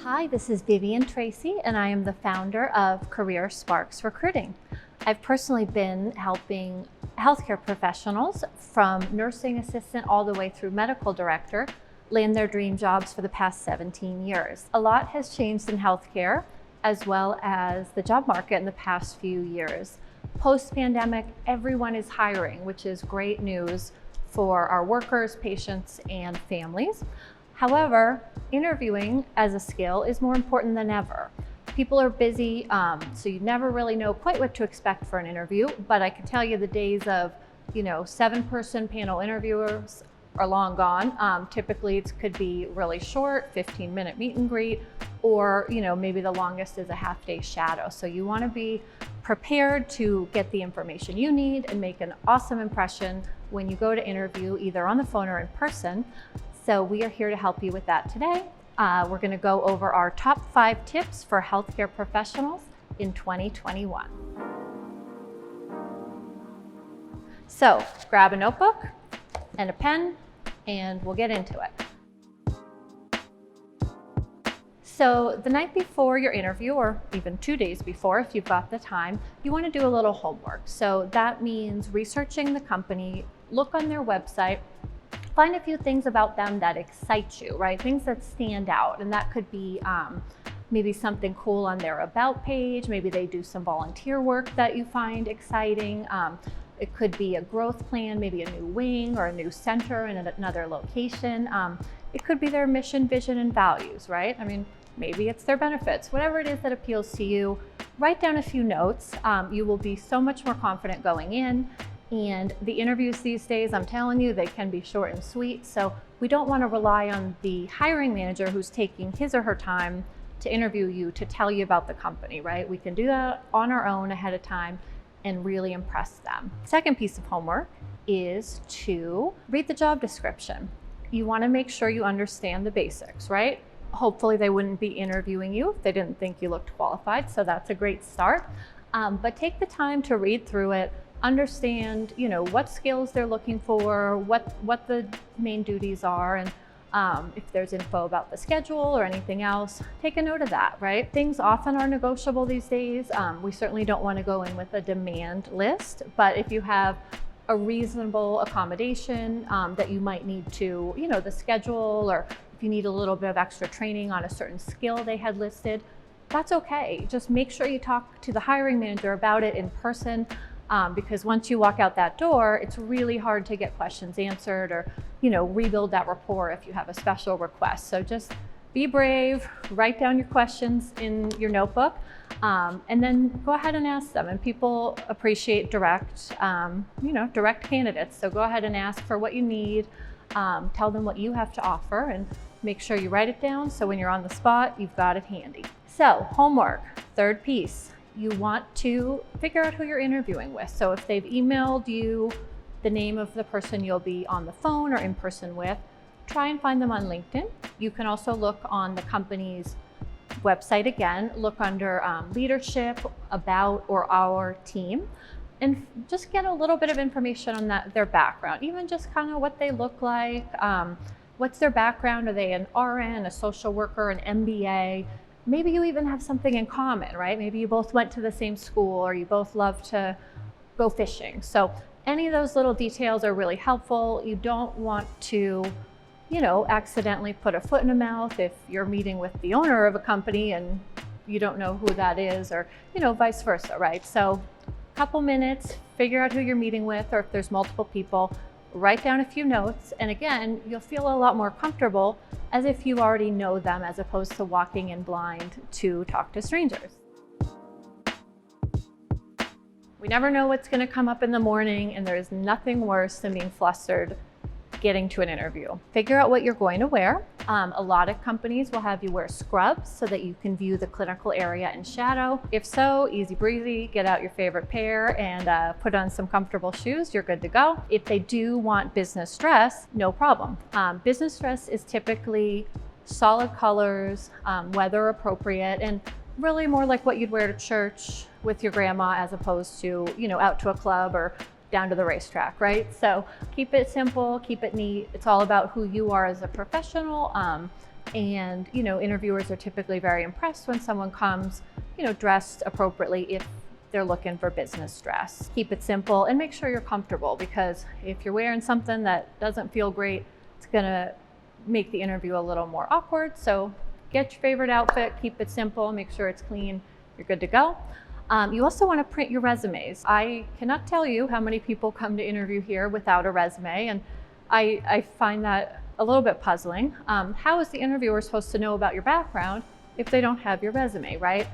Hi, this is Vivian Tracy, and I am the founder of Career Sparks Recruiting. I've personally been helping healthcare professionals from nursing assistant all the way through medical director land their dream jobs for the past 17 years. A lot has changed in healthcare as well as the job market in the past few years. Post-pandemic, everyone is hiring, which is great news for our workers, patients, and families. However, interviewing as a skill is more important than ever. People are busy, so you never really know quite what to expect for an interview, but I can tell you the days of, 7-person panel interviewers are long gone. Typically it could be really short, 15-minute meet and greet, or maybe the longest is a half-day shadow. So you want to be prepared to get the information you need and make an awesome impression when you go to interview, either on the phone or in person. So we are here to help you with that today. We're going to go over our top 5 tips for healthcare professionals in 2021. So grab a notebook and a pen and we'll get into it. So the night before your interview, or even 2 days before if you've got the time, you want to do a little homework. So that means researching the company, look on their website, find a few things about them that excite you, right? Things that stand out. And that could be maybe something cool on their about page. Maybe they do some volunteer work that you find exciting. It could be a growth plan, maybe a new wing or a new center in another location. It could be their mission, vision, and values, right? I mean, maybe it's their benefits. Whatever it is that appeals to you, write down a few notes. You will be so much more confident going in. And the interviews these days, I'm telling you, they can be short and sweet. So we don't want to rely on the hiring manager who's taking his or her time to interview you to tell you about the company, right? We can do that on our own ahead of time and really impress them. Second piece of homework is to read the job description. You want to make sure you understand the basics, right? Hopefully they wouldn't be interviewing you if they didn't think you looked qualified. So that's a great start. But take the time to read through it. Understand, what skills they're looking for, what the main duties are, and if there's info about the schedule or anything else, take a note of that, right? Things often are negotiable these days. We certainly don't want to go in with a demand list, but if you have a reasonable accommodation that you might need to, the schedule, or if you need a little bit of extra training on a certain skill they had listed, that's okay. Just make sure you talk to the hiring manager about it in person. Because once you walk out that door, it's really hard to get questions answered or, rebuild that rapport if you have a special request. So just be brave, write down your questions in your notebook, and then go ahead and ask them. And people appreciate direct candidates. So go ahead and ask for what you need, tell them what you have to offer, and make sure you write it down so when you're on the spot, you've got it handy. So homework, third piece. You want to figure out who you're interviewing with. So if they've emailed you the name of the person you'll be on the phone or in person with, try and find them on LinkedIn. You can also look on the company's website again, look under leadership, about, or our team, and just get a little bit of information on their background, even just kind of what they look like, what's their background, are they an RN, a social worker, an MBA? Maybe you even have something in common, right? Maybe you both went to the same school or you both love to go fishing. So any of those little details are really helpful. You don't want to, accidentally put a foot in a mouth if you're meeting with the owner of a company and you don't know who that is, or, vice versa, right? So a couple minutes, figure out who you're meeting with, or if there's multiple people, write down a few notes. And again, you'll feel a lot more comfortable as if you already know them, as opposed to walking in blind to talk to strangers. We never know what's going to come up in the morning, and there's nothing worse than being flustered getting to an interview. Figure out what you're going to wear. A lot of companies will have you wear scrubs so that you can view the clinical area in shadow. If so, easy breezy, get out your favorite pair and put on some comfortable shoes, you're good to go. If they do want business dress, no problem. Business dress is typically solid colors, weather appropriate, and really more like what you'd wear to church with your grandma, as opposed to, out to a club or down to the racetrack, right? So keep it simple, keep it neat. It's all about who you are as a professional. And interviewers are typically very impressed when someone comes, dressed appropriately if they're looking for business dress. Keep it simple and make sure you're comfortable, because if you're wearing something that doesn't feel great, it's gonna make the interview a little more awkward. So get your favorite outfit, keep it simple, make sure it's clean, you're good to go. You also want to print your resumes. I cannot tell you how many people come to interview here without a resume, and I find that a little bit puzzling. How is the interviewer supposed to know about your background if they don't have your resume, right?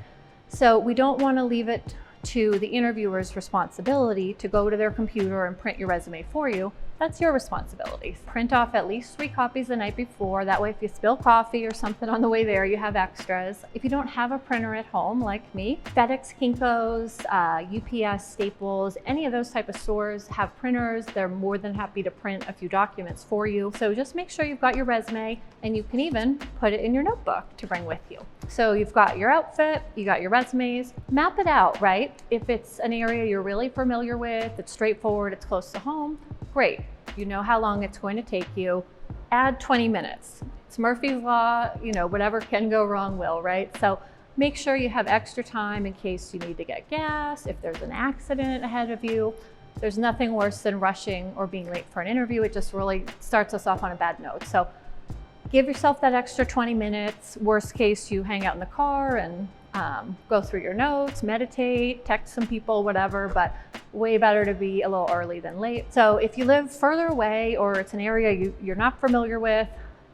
So we don't want to leave it to the interviewer's responsibility to go to their computer and print your resume for you. That's your responsibility. Print off at least 3 copies the night before. That way, if you spill coffee or something on the way there, you have extras. If you don't have a printer at home, like me, FedEx, Kinko's, UPS, Staples, any of those type of stores have printers. They're more than happy to print a few documents for you. So just make sure you've got your resume, and you can even put it in your notebook to bring with you. So you've got your outfit, you got your resumes, map it out, right? If it's an area you're really familiar with, it's straightforward, it's close to home, great. You know how long it's going to take you. Add 20 minutes. It's Murphy's Law, whatever can go wrong will, right? So make sure you have extra time in case you need to get gas, if there's an accident ahead of you. There's nothing worse than rushing or being late for an interview. It just really starts us off on a bad note. So give yourself that extra 20 minutes. Worst case, you hang out in the car and go through your notes, meditate, text some people, whatever, but way better to be a little early than late. So if you live further away or it's an area you're not familiar with,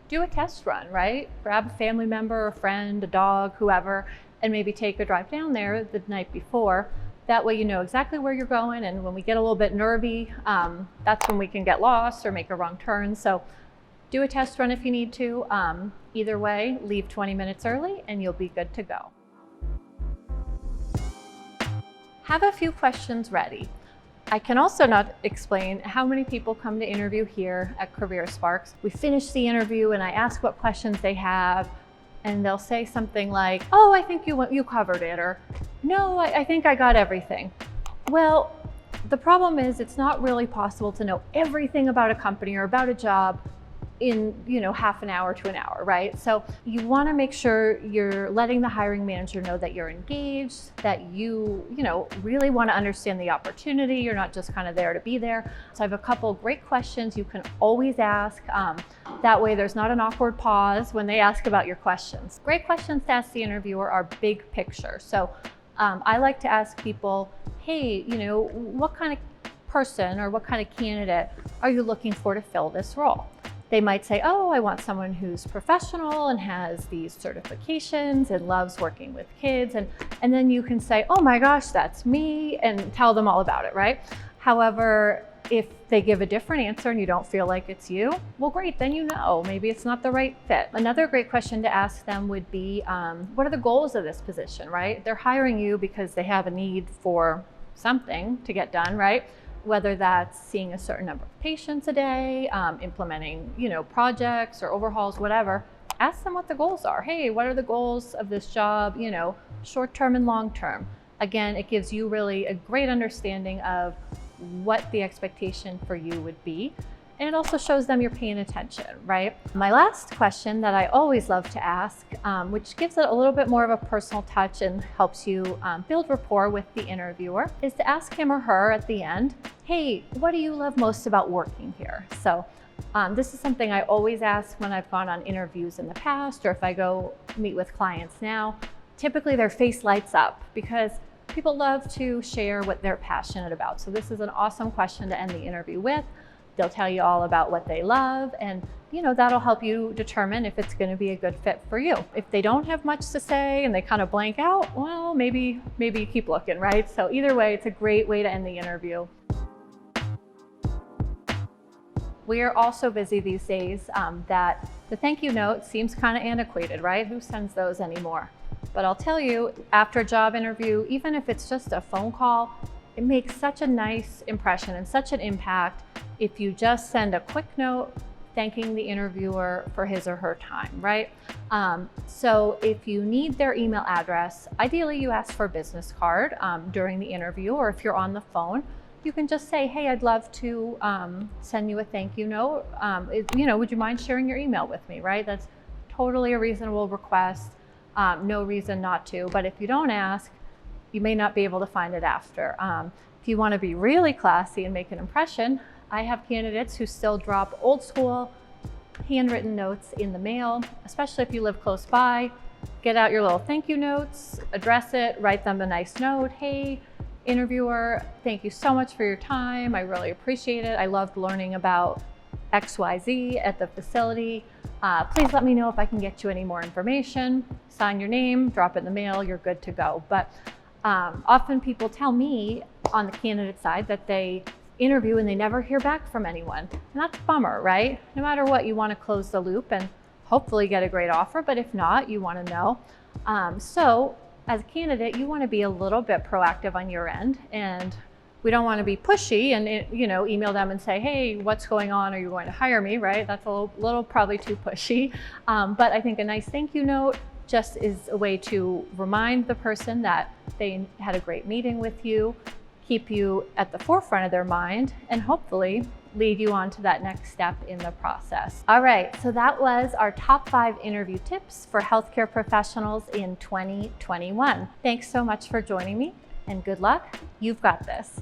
do a test run, right? Grab a family member, a friend, a dog, whoever, and maybe take a drive down there the night before. That way you know exactly where you're going, and when we get a little bit nervy, that's when we can get lost or make a wrong turn. So do a test run if you need to. Either way, leave 20 minutes early and you'll be good to go. Have a few questions ready. I can also not explain how many people come to interview here at CareerSparks. We finish the interview and I ask what questions they have, and they'll say something like, "Oh, I think you covered it," or "No, I think I got everything." Well, the problem is it's not really possible to know everything about a company or about a job in half an hour to an hour, right? So you want to make sure you're letting the hiring manager know that you're engaged, that you really want to understand the opportunity. You're not just kind of there to be there. So I have a couple great questions you can always ask. That way there's not an awkward pause when they ask about your questions. Great questions to ask the interviewer are big picture. So I like to ask people, hey, what kind of person or what kind of candidate are you looking for to fill this role? They might say, "Oh, I want someone who's professional and has these certifications and loves working with kids." And then you can say, "Oh my gosh, that's me," and tell them all about it, right? However, if they give a different answer and you don't feel like it's you, well, great, then maybe it's not the right fit. Another great question to ask them would be, what are the goals of this position, right? They're hiring you because they have a need for something to get done, right? Whether that's seeing a certain number of patients a day, implementing, projects or overhauls, whatever. Ask them what the goals are. Hey, what are the goals of this job, short-term and long-term? Again, it gives you really a great understanding of what the expectation for you would be. And it also shows them you're paying attention, right? My last question that I always love to ask, which gives it a little bit more of a personal touch and helps you build rapport with the interviewer, is to ask him or her at the end, "Hey, what do you love most about working here?" So this is something I always ask when I've gone on interviews in the past, or if I go meet with clients now. Typically their face lights up because people love to share what they're passionate about. So this is an awesome question to end the interview with. They'll tell you all about what they love, and that'll help you determine if it's going to be a good fit for you. If they don't have much to say and they kind of blank out, well, maybe you keep looking, right? So either way, it's a great way to end the interview. We are all so busy these days that the thank you note seems kind of antiquated, right? Who sends those anymore? But I'll tell you, after a job interview, even if it's just a phone call, it makes such a nice impression and such an impact if you just send a quick note thanking the interviewer for his or her time, right? So if you need their email address, ideally you ask for a business card during the interview, or if you're on the phone, you can just say, hey, I'd love to send you a thank you note. Would you mind sharing your email with me, right? That's totally a reasonable request. No reason not to. But if you don't ask, you may not be able to find it after. If you want to be really classy and make an impression, I have candidates who still drop old school handwritten notes in the mail, especially if you live close by. Get out your little thank you notes, address it, write them a nice note. Hey, interviewer, thank you so much for your time. I really appreciate it. I loved learning about XYZ at the facility. Please let me know if I can get you any more information. Sign your name, drop it in the mail, you're good to go. But often people tell me on the candidate side that they interview and they never hear back from anyone. And that's a bummer, right? No matter what, you want to close the loop and hopefully get a great offer, but if not, you want to know. So as a candidate, you want to be a little bit proactive on your end, and we don't want to be pushy and email them and say, hey, what's going on? Are you going to hire me, right? That's a little probably too pushy. But I think a nice thank you note just is a way to remind the person that they had a great meeting with you, keep you at the forefront of their mind, and hopefully lead you on to that next step in the process. All right, so that was our top 5 interview tips for healthcare professionals in 2021. Thanks so much for joining me, and good luck. You've got this.